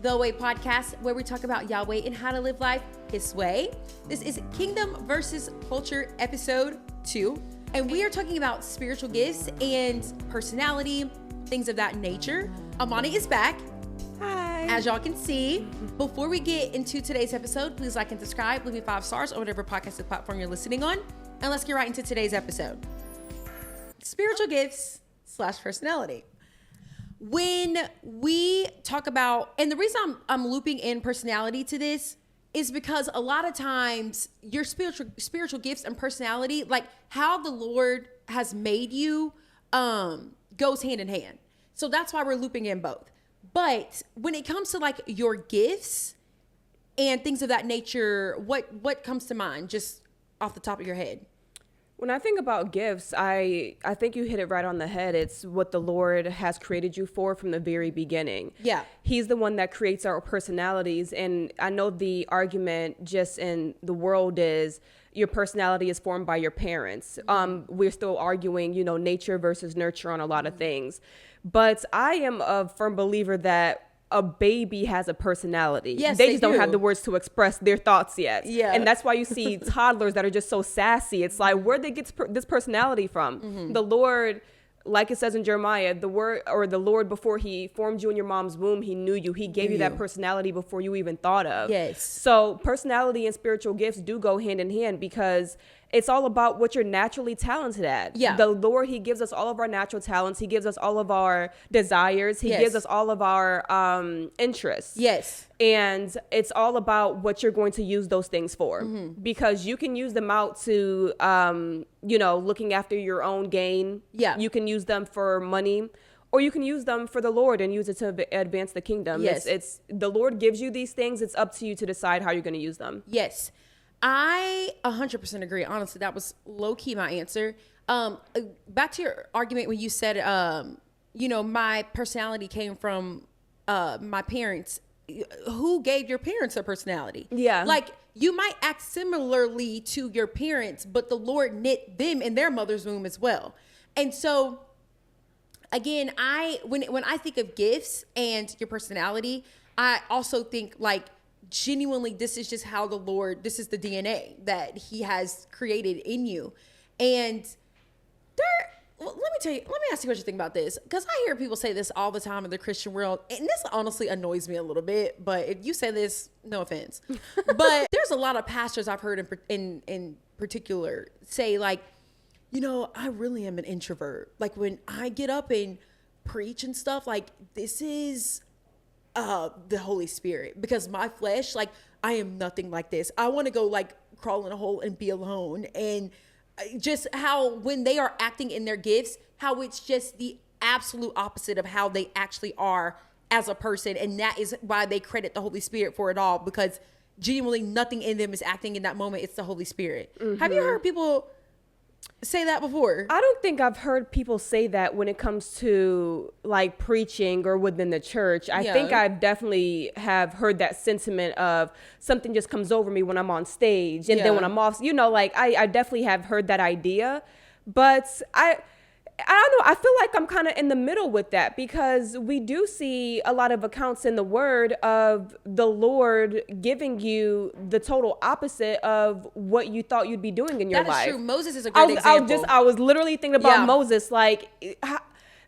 The Way podcast, where we talk about Yahweh and how to live life His way. This is Kingdom versus Culture episode 2. And we are talking about spiritual gifts and personality, things of that nature. Amani is back. Hi. As y'all can see, before we get into today's episode, please like and subscribe, leave me 5 stars on whatever podcast platform you're listening on. And let's get right into today's episode. Spiritual gifts / personality. When we talk about, and the reason I'm looping in personality to this is because a lot of times your spiritual gifts and personality, like how the Lord has made you, goes hand in hand. So that's why we're looping in both. But when it comes to like your gifts and things of that nature, what comes to mind just off the top of your head? When I think about gifts, I think you hit it right on the head. It's what the Lord has created you for from the very beginning. Yeah. He's the one that creates our personalities. And I know the argument just in the world is your personality is formed by your parents. We're still arguing, nature versus nurture on a lot of things. But I am a firm believer that a baby has a personality. Yes, they just don't have the words to express their thoughts yet. Yeah. And that's why you see toddlers that are just so sassy. It's like, where'd they get this personality from? Mm-hmm. The Lord, like it says in Jeremiah, the Lord, before He formed you in your mom's womb, He knew you. He gave you that personality before you even thought of. Yes. So personality and spiritual gifts do go hand in hand because it's all about what you're naturally talented at. Yeah. The Lord, He gives us all of our natural talents. He gives us all of our desires. He gives us all of our interests. Yes. And it's all about what you're going to use those things for. Mm-hmm. Because you can use them out to, looking after your own gain. Yeah. You can use them for money. Or you can use them for the Lord and use it to advance the kingdom. Yes. It's the Lord gives you these things. It's up to you to decide how you're going to use them. Yes. I 100% agree. Honestly, that was low key my answer. Back to your argument when you said, my personality came from my parents. Who gave your parents a personality? Yeah. Like you might act similarly to your parents, but the Lord knit them in their mother's womb as well. And so again, when I think of gifts and your personality, I also think like genuinely, this is just how the Lord, this is the DNA that He has created in you. And let me ask you what you think about this. Because I hear people say this all the time in the Christian world. And this honestly annoys me a little bit. But if you say this, no offense. But there's a lot of pastors I've heard in particular say like, I really am an introvert. Like when I get up and preach and stuff, like this is the Holy Spirit, because my flesh, like I am nothing like this. I want to go like crawl in a hole and be alone. And just how when they are acting in their gifts, how it's just the absolute opposite of how they actually are as a person. And that is why they credit the Holy Spirit for it all, because genuinely nothing in them is acting in that moment. It's the Holy Spirit. Mm-hmm. Have you heard people say that before? I don't think I've heard people say that when it comes to like preaching or within the church. I think I definitely have heard that sentiment of something just comes over me when I'm on stage. And then when I'm off, I definitely have heard that idea. But I don't know. I feel like I'm kind of in the middle with that, because we do see a lot of accounts in the Word of the Lord giving you the total opposite of what you thought you'd be doing in your life. That is true. Moses is a great example. I was literally thinking about Moses. Like,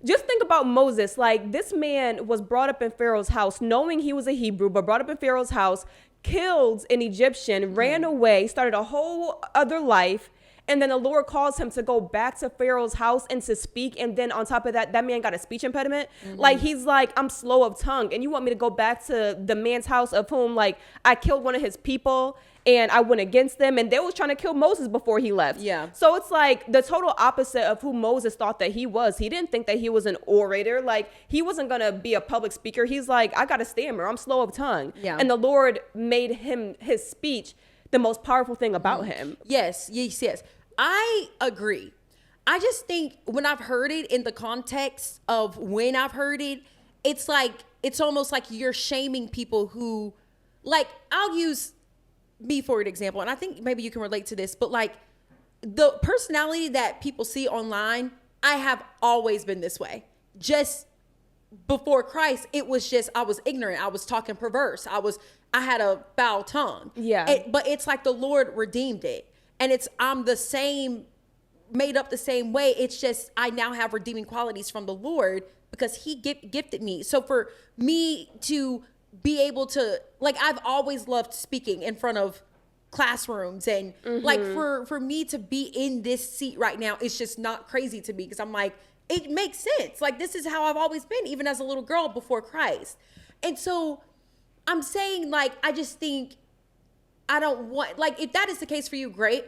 just think about Moses. Like, this man was brought up in Pharaoh's house, knowing he was a Hebrew, but brought up in Pharaoh's house, killed an Egyptian, ran away, started a whole other life. And then the Lord calls him to go back to Pharaoh's house and to speak. And then on top of that, that man got a speech impediment. Mm-hmm. Like, he's like, I'm slow of tongue. And you want me to go back to the man's house of whom, like, I killed one of his people and I went against them. And they was trying to kill Moses before he left. Yeah. So it's like the total opposite of who Moses thought that he was. He didn't think that he was an orator. Like, he wasn't going to be a public speaker. He's like, I got to stammer. I'm slow of tongue. Yeah. And the Lord made his speech the most powerful thing about him. Yes. I agree. I just think when I've heard it in the context of when I've heard it, it's like, it's almost like you're shaming people who, like, I'll use me for an example, and I think maybe you can relate to this, but like the personality that people see online, I have always been this way. Just before Christ, it was just, I was ignorant. I was talking perverse. I had a foul tongue. Yeah. But it's like the Lord redeemed it. And I'm the same, made up the same way. It's just, I now have redeeming qualities from the Lord because he gifted me. So for me to be able to, like, I've always loved speaking in front of classrooms, and like for me to be in this seat right now, it's just not crazy to me, because I'm like, it makes sense. Like, this is how I've always been, even as a little girl before Christ. And so I'm saying, like, I just think I don't want, like, if that is the case for you, great.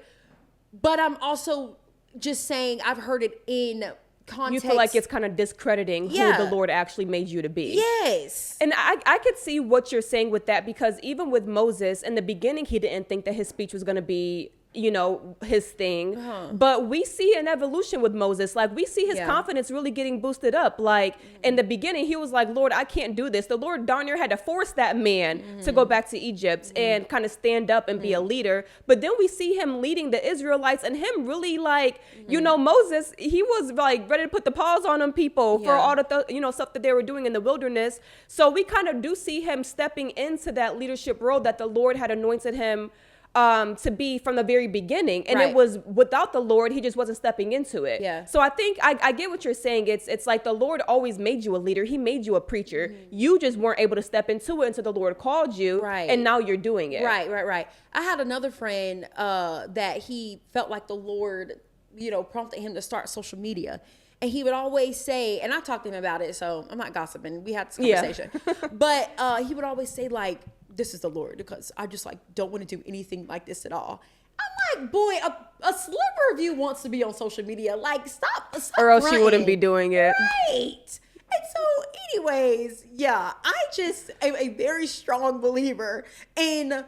But I'm also just saying, I've heard it in context. You feel like it's kind of discrediting who the Lord actually made you to be. Yes. And I could see what you're saying with that, because even with Moses, in the beginning, he didn't think that his speech was going to be, you know, his thing. But we see an evolution with Moses. Like, we see his confidence really getting boosted up. Like, in the beginning, he was like, Lord, I can't do this. The Lord darn near had to force that man to go back to Egypt and kind of stand up and be a leader. But then we see him leading the Israelites, and him really, like, you know, Moses, he was like ready to put the paws on them people for all the you know, stuff that they were doing in the wilderness. So we kind of do see him stepping into that leadership role that the Lord had anointed him to be from the very beginning. And it was without the Lord, he just wasn't stepping into it. Yeah. So I think I get what you're saying. It's like the Lord always made you a leader. He made you a preacher. You just weren't able to step into it until the Lord called you. Right. And now you're doing it. Right. I had another friend that he felt like the Lord, you know, prompted him to start social media. And he would always say, and I talked to him about it, so I'm not gossiping. We had this conversation. But he would always say, like, this is the Lord, because I just, like, don't want to do anything like this at all. I'm like, boy, a sliver of you wants to be on social media. Like, stop Or else running. you wouldn't be doing it. Right. And so, anyways, yeah, I just am a very strong believer in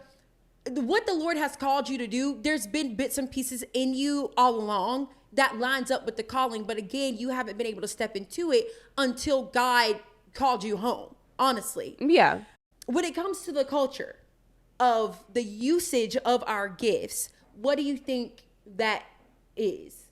what the Lord has called you to do. There's been bits and pieces in you all along that lines up with the calling. But again, you haven't been able to step into it until God called you home, honestly. Yeah. When it comes to the culture of the usage of our gifts, what do you think that is?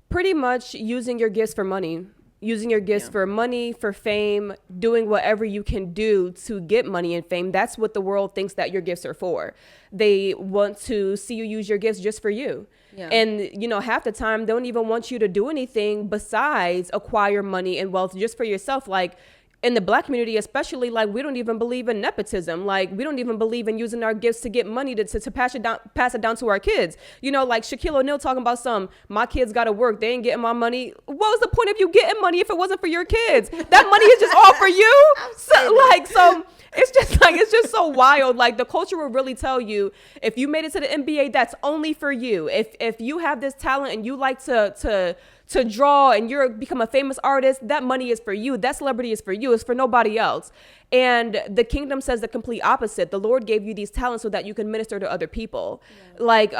Pretty much using your gifts for money. Using your gifts for money, for fame, doing whatever you can do to get money and fame. That's what the world thinks that your gifts are for. They want to see you use your gifts just for you. Yeah. And, you know, half the time, they don't even want you to do anything besides acquire money and wealth just for yourself. Like, in the Black community, especially, like, we don't even believe in nepotism. Like, we don't even believe in using our gifts to get money to pass it down to our kids. You know, like Shaquille O'Neal talking about my kids got to work. They ain't getting my money. What was the point of you getting money if it wasn't for your kids? That money is just all for you. So it's just so wild. Like, the culture will really tell you, if you made it to the NBA, that's only for you. If you have this talent and you like to draw and you're become a famous artist, that money is for you. That celebrity is for you. It's for nobody else. And the kingdom says the complete opposite. The Lord gave you these talents so that you can minister to other people. Yeah. Like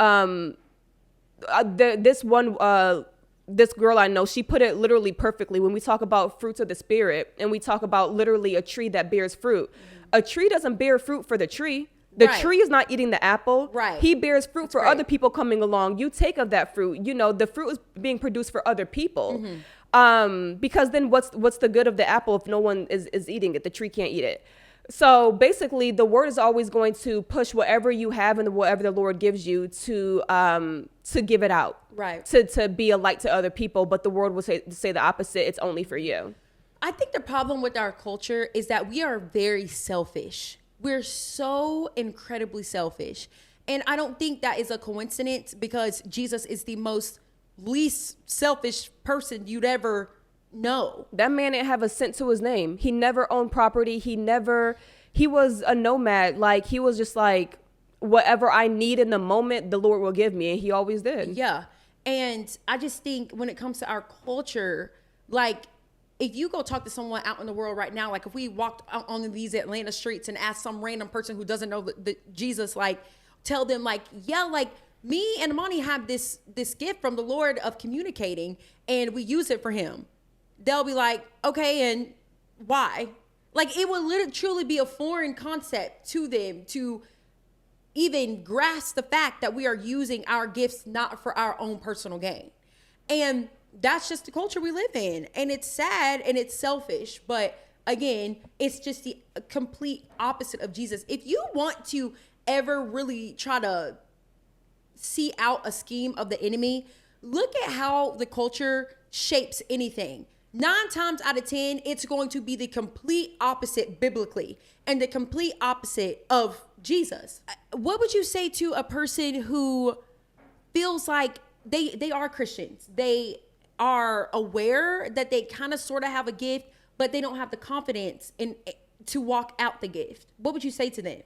this girl I know, she put it literally perfectly. When we talk about fruits of the spirit and we talk about literally a tree that bears fruit, a tree doesn't bear fruit for the tree. The tree is not eating the apple. Right. He bears fruit for other people coming along. You take of that fruit. You know, the fruit is being produced for other people. Because then what's the good of the apple if no one is eating it? The tree can't eat it. So basically, the word is always going to push whatever you have and whatever the Lord gives you to give it out. Right. To be a light to other people. But the word will say the opposite. It's only for you. I think the problem with our culture is that we are very selfish. We're so incredibly selfish. And I don't think that is a coincidence, because Jesus is the least selfish person you'd ever know. That man didn't have a cent to his name. He never owned property. He was a nomad. Like, he was just like, whatever I need in the moment, the Lord will give me. And he always did. Yeah. And I just think when it comes to our culture, like, if you go talk to someone out in the world right now, like if we walked out on these Atlanta streets and asked some random person who doesn't know the Jesus, like, tell them, like, yeah, like, me and Amani have this gift from the Lord of communicating, and we use it for him. They'll be like, okay, and why? Like, it would literally truly be a foreign concept to them to even grasp the fact that we are using our gifts not for our own personal gain. And that's just the culture we live in. And it's sad and it's selfish. But again, it's just the complete opposite of Jesus. If you want to ever really try to see out a scheme of the enemy, look at how the culture shapes anything. 9 times out of 10, it's going to be the complete opposite biblically and the complete opposite of Jesus. What would you say to a person who feels like they are Christians? They are aware that they kind of sort of have a gift, but they don't have the confidence to walk out the gift. What would you say to them?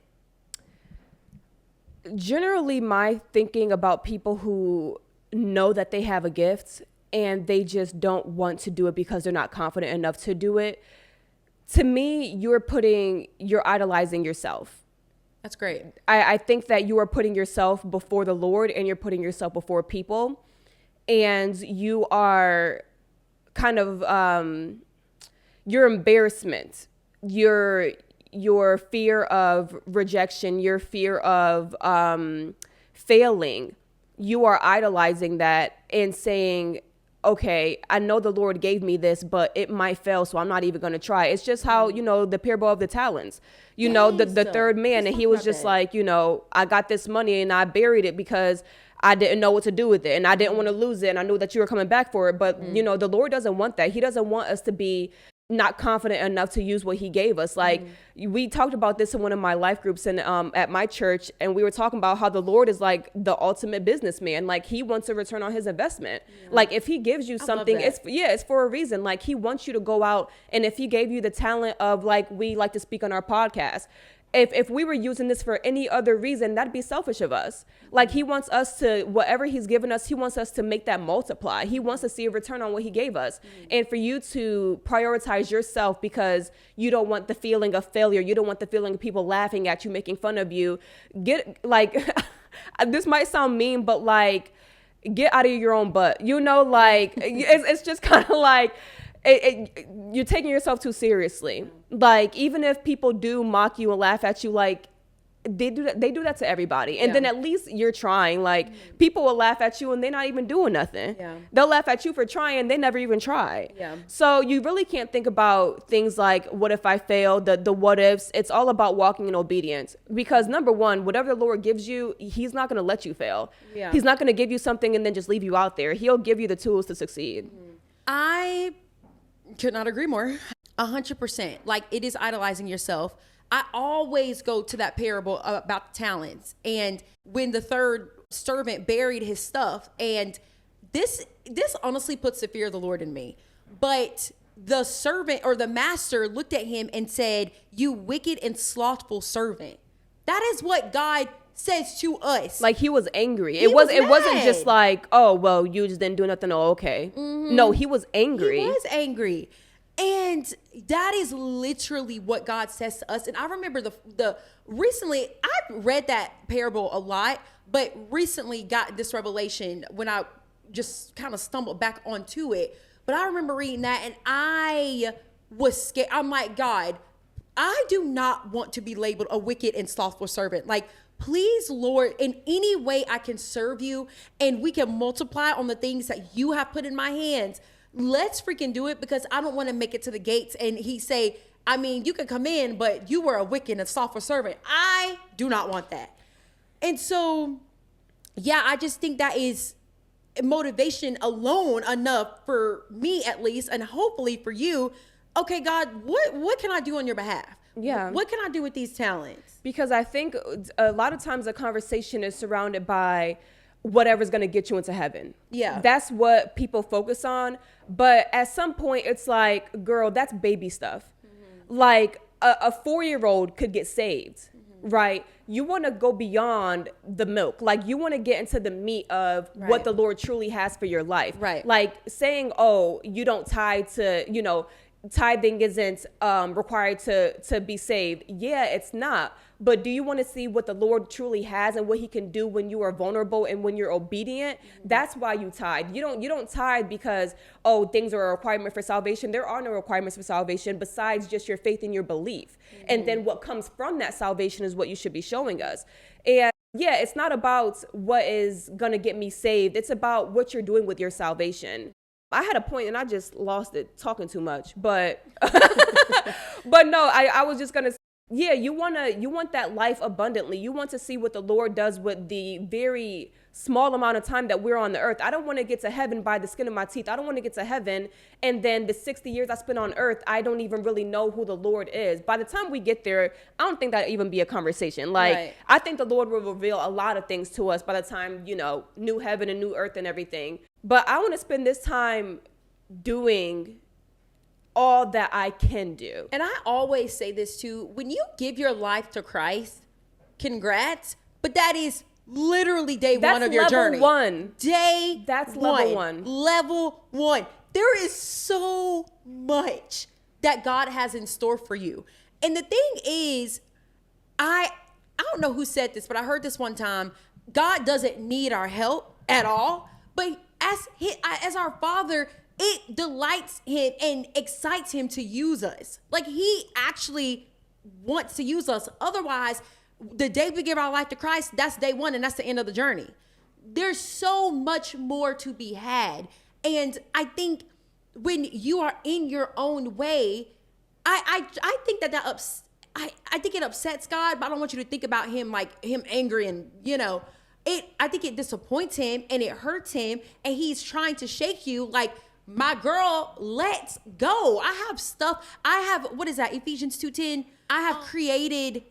Generally, my thinking about people who know that they have a gift and they just don't want to do it because they're not confident enough to do it. To me, you're idolizing yourself. That's great. I think that you are putting yourself before the Lord and you're putting yourself before people, and you are kind of, your embarrassment, your fear of rejection, your fear of failing, you are idolizing that and saying, okay, I know the Lord gave me this, but it might fail, so I'm not even going to try. It's just how, the parable of the talents, the third man, and he was just like, I got this money and I buried it because I didn't know what to do with it and I didn't want to lose it. And I knew that you were coming back for it. But, the Lord doesn't want that. He doesn't want us to be not confident enough to use what he gave us. Like we talked about this in one of my life groups and at my church, and we were talking about how the Lord is like the ultimate businessman. Like he wants a return on his investment. Like if he gives you something, it's for a reason. Like he wants you to go out, and if he gave you the talent of, like we like to speak on our podcast, if we were using this for any other reason, that'd be selfish of us. Like he wants us to, whatever he's given us, he wants us to make that multiply. He wants to see a return on what he gave us. And for you to prioritize yourself because you don't want the feeling of failure, you don't want the feeling of people laughing at you, making fun of you, this might sound mean, but like, get out of your own butt, it's just kind of like, you're taking yourself too seriously. Like even if people do mock you and laugh at you, like they do that to everybody, and then at least you're trying. Like people will laugh at you and they're not even doing nothing. They'll laugh at you for trying, they never even try. So you really can't think about things like, what if I fail, the what ifs. It's all about walking in obedience, because number one, whatever the Lord gives you, he's not going to let you fail. He's not going to give you something and then just leave you out there. He'll give you the tools to succeed. I could not agree more. 100%. Like it is idolizing yourself. I always go to that parable about the talents, and when the third servant buried his stuff, and this honestly puts the fear of the Lord in me. But the servant or the master looked at him and said, "You wicked and slothful servant." That is what God says to us. Like he was angry. It wasn't just like, oh well, you just didn't do nothing. Oh, okay. No, he was angry. He was angry. And that is literally what God says to us. And I remember recently, I've read that parable a lot, but recently got this revelation when I just kind of stumbled back onto it. But I remember reading that and I was scared. I'm like, God, I do not want to be labeled a wicked and slothful servant. Like, please, Lord, in any way I can serve you and we can multiply on the things that you have put in my hands, let's freaking do it, because I don't want to make it to the gates and he say, I mean, you can come in, but you were a wicked and slothful servant. I do not want that. And so, yeah, I just think that is motivation alone enough for me, at least, and hopefully for you. Okay, God, what can I do on your behalf? Yeah. What can I do with these talents? Because I think a lot of times the conversation is surrounded by whatever's going to get you into heaven. Yeah. That's what people focus on. But at some point, it's like, girl, that's baby stuff. Like a 4-year-old could get saved, right? You want to go beyond the milk. Like you want to get into the meat of what the Lord truly has for your life. Right. Like saying, oh, you don't tithe to, tithing isn't required to be saved. Yeah, it's not. But do you want to see what the Lord truly has and what he can do when you are vulnerable and when you're obedient? That's why you tithe. You don't tithe because, oh, things are a requirement for salvation. There are no requirements for salvation besides just your faith and your belief. And then what comes from that salvation is what you should be showing us. And yeah, it's not about what is going to get me saved. It's about what you're doing with your salvation. I had a point and I just lost it talking too much, but but no, I was just gonna, yeah, you want that life abundantly. You want to see what the Lord does with the very small amount of time that we're on the earth. I don't want to get to heaven by the skin of my teeth. I don't want to get to heaven and then the 60 years I spent on earth, I don't even really know who the Lord is. By the time we get there, I don't think that'll even be a conversation. Like, right. I think the Lord will reveal a lot of things to us by the time, new heaven and new earth and everything. But I want to spend this time doing all that I can do. And I always say this too, when you give your life to Christ, congrats, but that is literally day one of your journey. That's level one. Level one. There is so much that God has in store for you. And the thing is, I don't know who said this, but I heard this one time. God doesn't need our help at all, but as our Father, it delights him and excites him to use us. Like, he actually wants to use us. Otherwise, the day we give our life to Christ, that's day one and that's the end of the journey. There's so much more to be had. And I think when you are in your own way, I think I think it upsets God, but I don't want you to think about him like him angry and, I think it disappoints him and it hurts him, and he's trying to shake you like, my girl, let's go. What is that? Ephesians 2:10. I have created,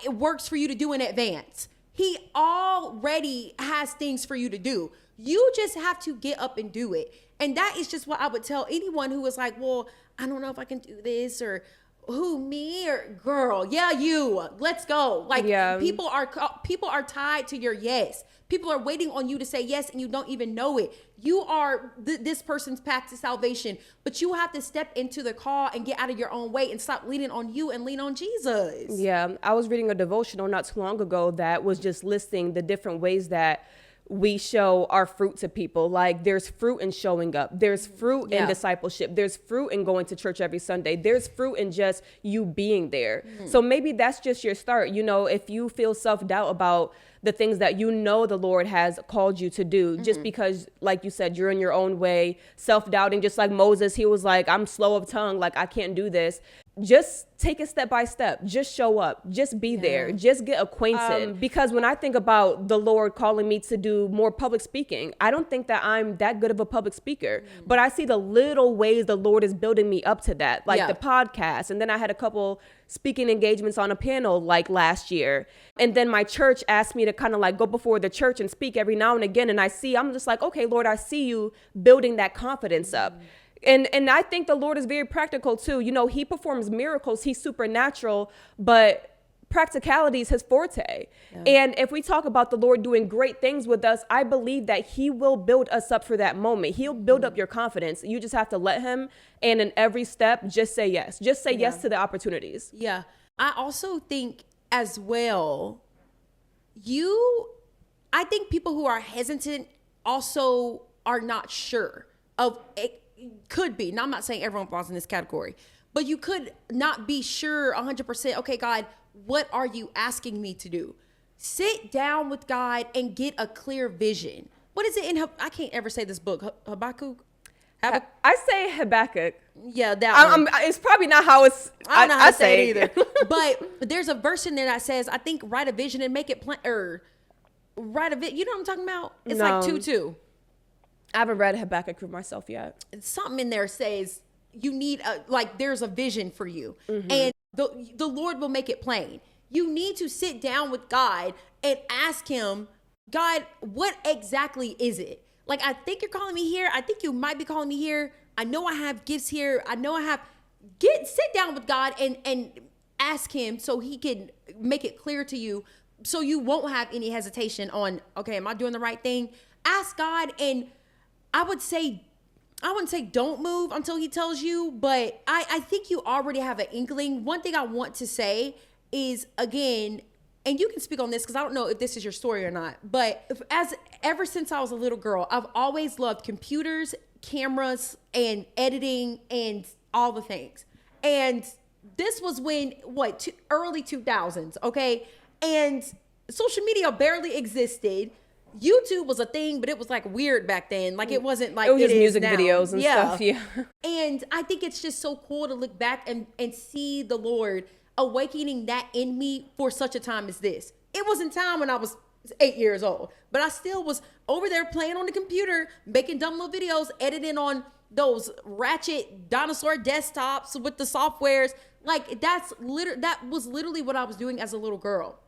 it works for you to do in advance. He already has things for you to do. You just have to get up and do it. And that is just what I would tell anyone who was like, well, I don't know if I can do this, or who, me or girl? Yeah, you. Let's go. Like, yeah. People are tied to your yes. People are waiting on you to say yes, and you don't even know it. You are this person's path to salvation, but you have to step into the call and get out of your own way and stop leaning on you and lean on Jesus. Yeah, I was reading a devotional not too long ago that was just listing the different ways that we show our fruit to people. Like, there's fruit in showing up. There's fruit in discipleship. There's fruit in going to church every Sunday. There's fruit in just you being there. Mm-hmm. So maybe that's just your start. If you feel self-doubt about the things that the Lord has called you to do, just because, like you said, you're in your own way, self-doubting, just like Moses, he was like, I'm slow of tongue, like I can't do this. Just take it step by step. Just show up. Just be there. Just get acquainted. Because when I think about the Lord calling me to do more public speaking, I don't think that I'm that good of a public speaker. But I see the little ways the Lord is building me up to that, like the podcast. And then I had a couple speaking engagements on a panel like last year. And then my church asked me to kind of like go before the church and speak every now and again. And I'm just like, okay, Lord, I see you building that confidence up. And I think the Lord is very practical too. He performs miracles. He's supernatural, but practicality is his forte. Yeah. And if we talk about the Lord doing great things with us, I believe that he will build us up for that moment. He'll build up your confidence. You just have to let him. And in every step, just say yes. Just say yes to the opportunities. Yeah. I also think as well, I think people who are hesitant also are not sure of it. Could be. Now, I'm not saying everyone falls in this category, but you could not be sure 100%. Okay, God, what are you asking me to do? Sit down with God and get a clear vision. What is it in? I can't ever say this book. Habakkuk. I say Habakkuk. Yeah, that one. It's probably not how it's. I don't know how to say it either. But there's a verse in there that says, I think, write a vision and make it plain. Or write a vision. You know what I'm talking about? It's like 2:2. I haven't read Habakkuk for myself yet. Something in there says you need there's a vision for you, and the Lord will make it plain. You need to sit down with God and ask him, God, what exactly is it? Like, I think you're calling me here. I think you might be calling me here. I know I have gifts here. I know I have. Sit down with God and ask him so he can make it clear to you, so you won't have any hesitation on, okay, am I doing the right thing? Ask God, and I wouldn't say don't move until he tells you, but I think you already have an inkling. One thing I want to say is, again, and you can speak on this because I don't know if this is your story or not, but ever since I was a little girl, I've always loved computers, cameras, and editing and all the things. And this was when, early 2000s, okay? And social media barely existed. YouTube was a thing, but it was like weird back then. Like it wasn't like it was just is music now. videos and stuff. Yeah. And I think it's just so cool to look back and see the Lord awakening that in me for such a time as this. It wasn't time when I was 8 years old, but I still was over there playing on the computer, making dumb little videos, editing on those ratchet dinosaur desktops with the softwares. Like that was literally what I was doing as a little girl.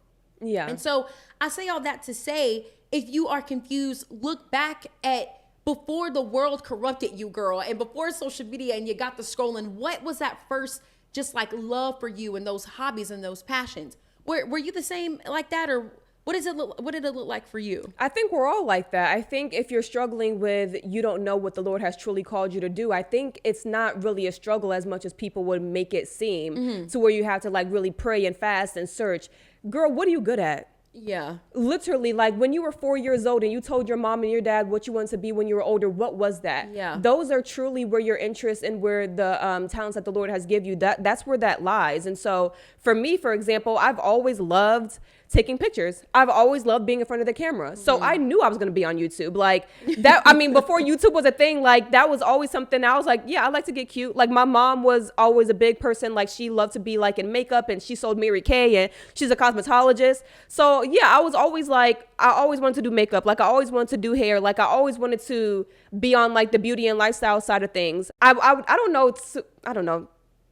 Yeah. And so I say all that to say, if you are confused, look back at before the world corrupted you, girl, and before social media and you got the scrolling. What was that first just like love for you and those hobbies and those passions? Were you the same like that, or what did it look like for you? I think we're all like that. I think if you're struggling with you don't know what the Lord has truly called you to do, I think it's not really a struggle as much as people would make it seem, to where you have to like really pray and fast and search. Girl, what are you good at? Yeah. Literally, like when you were 4 years old and you told your mom and your dad what you wanted to be when you were older, what was that? Yeah. Those are truly where your interests and where the talents that the Lord has given you, that's where that lies. And so for me, for example, I've always loved taking pictures. I've always loved being in front of the camera. So I knew I was going to be on YouTube. Like that, I mean, before YouTube was a thing, like that was always something I was like, yeah, I like to get cute. Like my mom was always a big person. Like she loved to be like in makeup, and she sold Mary Kay, and she's a cosmetologist. So yeah, I was always like, I always wanted to do makeup. Like I always wanted to do hair. Like I always wanted to be on like the beauty and lifestyle side of things. I don't know. I don't know.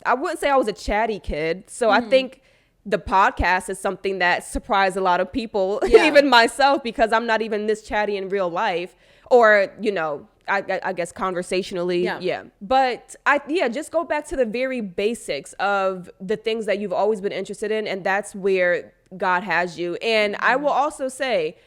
I wouldn't say I was a chatty kid. So I think the podcast is something that surprised a lot of people, even myself, because I'm not even this chatty in real life, or, you know, I guess conversationally. Yeah. But just go back to the very basics of the things that you've always been interested in. And that's where God has you. And I will also say,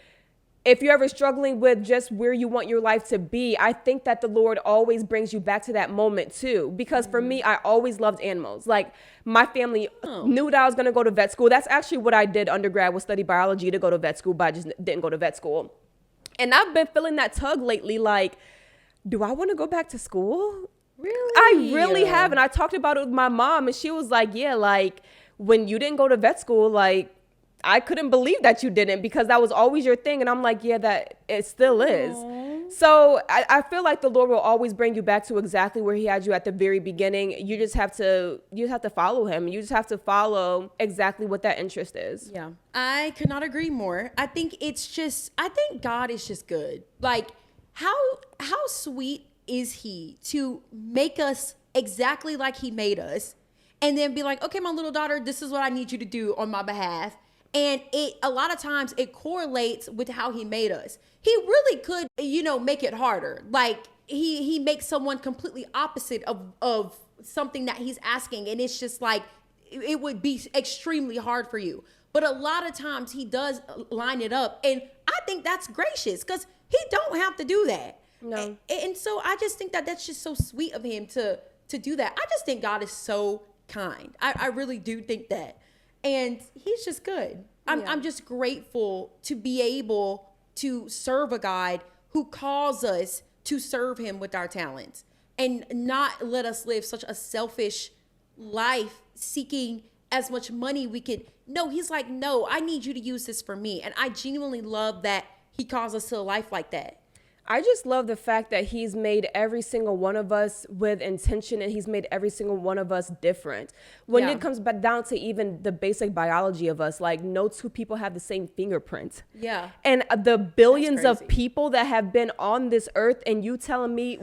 if you're ever struggling with just where you want your life to be, I think that the Lord always brings you back to that moment too. Because for me, I always loved animals. Like my family knew that I was going to go to vet school. That's actually what I did undergrad, was study biology to go to vet school, but I just didn't go to vet school. And I've been feeling that tug lately. Like, do I want to go back to school? Really? I really have. And I talked about it with my mom, and she was like, yeah, like when you didn't go to vet school, like, I couldn't believe that you didn't, because that was always your thing. And I'm like, yeah, that it still is. Aww. So I feel like the Lord will always bring you back to exactly where he had you at the very beginning. You just have to follow him. You just have to follow exactly what that interest is. Yeah. I could not agree more. I think God is just good. Like how sweet is he to make us exactly like he made us, and then be like, okay, my little daughter, this is what I need you to do on my behalf. And a lot of times it correlates with how he made us. He really could, make it harder. Like he makes someone completely opposite of something that he's asking. And it's just like, it would be extremely hard for you. But a lot of times he does line it up. And I think that's gracious, because he don't have to do that. No. And so I just think that that's just so sweet of him to do that. I just think God is so kind. I really do think that. And he's just good. I'm just grateful to be able to serve a God who calls us to serve him with our talents, and not let us live such a selfish life seeking as much money we could. No, he's like, no, I need you to use this for me. And I genuinely love that he calls us to a life like that. I just love the fact that he's made every single one of us with intention, and he's made every single one of us different. When it comes back down to even the basic biology of us, like no two people have the same fingerprint. Yeah. And the billions of people that have been on this earth, and you telling me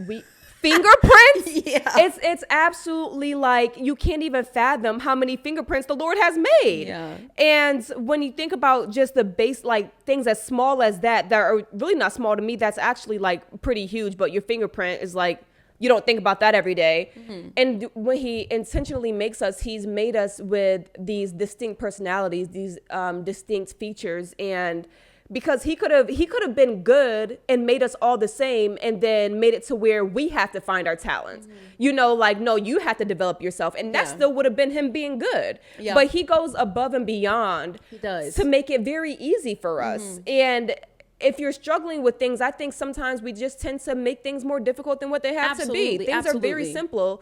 fingerprints? It's absolutely like you can't even fathom how many fingerprints the Lord has made. Yeah. And when you think about just the base, like things as small as that are really not small to me, that's actually like pretty huge, but your fingerprint is like, you don't think about that every day. Mm-hmm. And when he intentionally makes us, he's made us with these distinct personalities, these distinct features. And because he could have been good and made us all the same, and then made it to where we have to find our talents. Mm-hmm. No, you have to develop yourself. And that still would have been him being good. Yeah. But he goes above and beyond. He does. To make it very easy for us. Mm-hmm. And if you're struggling with things, I think sometimes we just tend to make things more difficult than what they have to be. Things are very simplified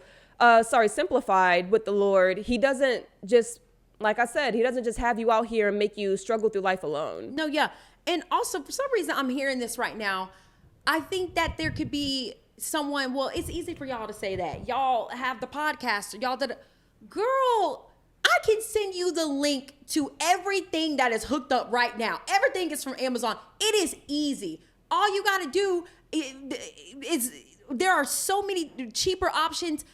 with the Lord. He doesn't just, like I said, he doesn't just have you out here and make you struggle through life alone. No, yeah. And also, for some reason, I'm hearing this right now. I think that there could be someone, well, it's easy for y'all to say that. Y'all have the podcast. Y'all did girl, I can send you the link to everything that is hooked up right now. Everything is from Amazon. It is easy. All you got to do is there are so many cheaper options.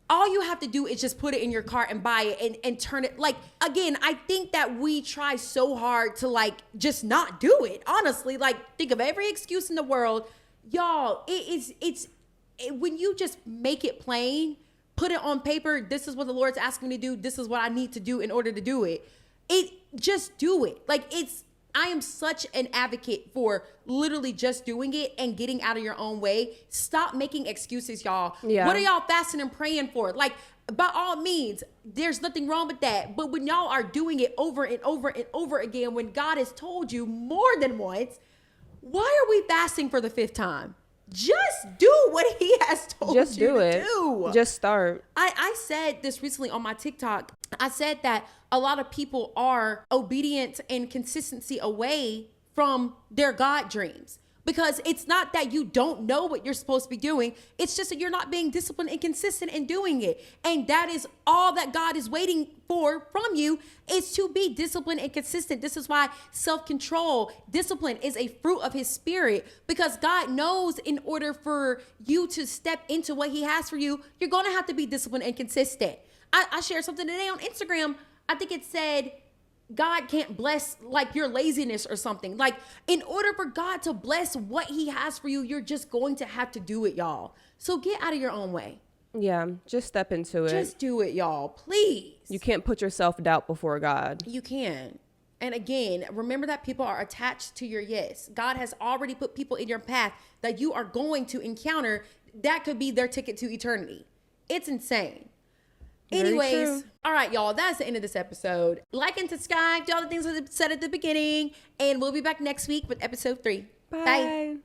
All you have to do is just put it in your cart and buy it and turn it. Like, again, I think that we try so hard to like just not do it. Honestly, like think of every excuse in the world. Y'all, it's when you just make it plain, put it on paper. This is what the Lord's asking me to do. This is what I need to do in order to do it. Just do it. Like I am such an advocate for literally just doing it and getting out of your own way. Stop making excuses, y'all. Yeah. What are y'all fasting and praying for? Like, by all means, there's nothing wrong with that. But when y'all are doing it over and over and over again, when God has told you more than once, why are we fasting for the 5th time? Just do what he has told you to do. Just start. I said this recently on my TikTok. I said that a lot of people are obedient and consistency away from their God dreams. Because it's not that you don't know what you're supposed to be doing. It's just that you're not being disciplined and consistent in doing it. And that is all that God is waiting for from you, is to be disciplined and consistent. This is why self-control, discipline is a fruit of his spirit. Because God knows in order for you to step into what he has for you, you're going to have to be disciplined and consistent. I shared something today on Instagram. I think it said, God can't bless like your laziness or something. Like, in order for God to bless what he has for you, you're just going to have to do it, y'all. So get out of your own way. Yeah, just step into it. Just do it, y'all. Please. You can't put your self-doubt before God. You can. And again, remember that people are attached to your yes. God has already put people in your path that you are going to encounter. That could be their ticket to eternity. It's insane. Anyways, all right, y'all, that's the end of this episode. Like and subscribe to all the things I said at the beginning, and we'll be back next week with episode 3. Bye. Bye.